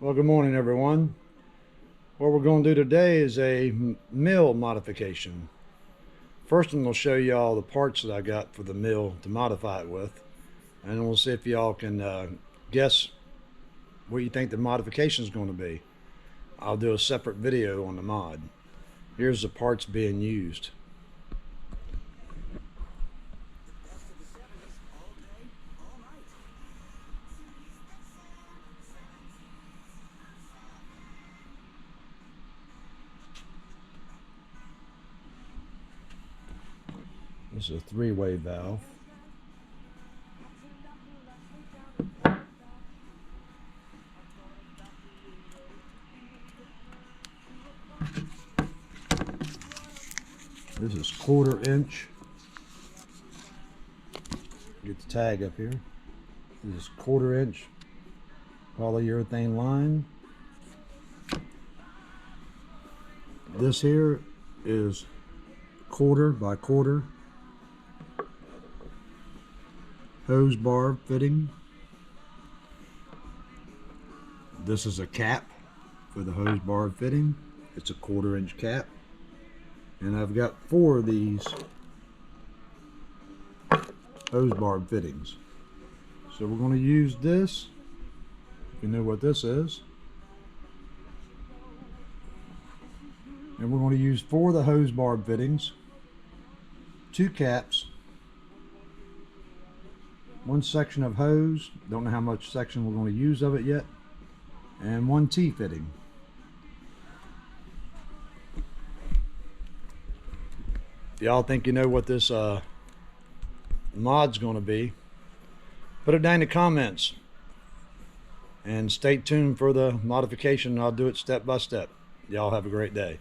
Well, good morning, everyone. What we're going to do today is a mill modification. First, I'm going to show you all the parts that I got for the mill to modify it with, and we'll see if y'all can guess what you think the modification is going to be. I'll do a separate video on the mod. Here's the parts being used. This is a three-way valve. This is 1/4 inch. Get the tag up here. This is 1/4 inch polyurethane line. This here is 1/4 by 1/4 hose bar fitting. This is a cap for the hose bar fitting. It's a 1/4 inch cap. And I've got 4 of these hose bar fittings. So we're going to use this, if you know what this is. And we're going to use 4 of the hose bar fittings, 2 caps, 1 section of hose, don't know how much section we're going to use of it yet, and 1 T-fitting. If y'all think you know what this mod's going to be, put it down in the comments and stay tuned for the modification. I'll do it step by step. Y'all have a great day.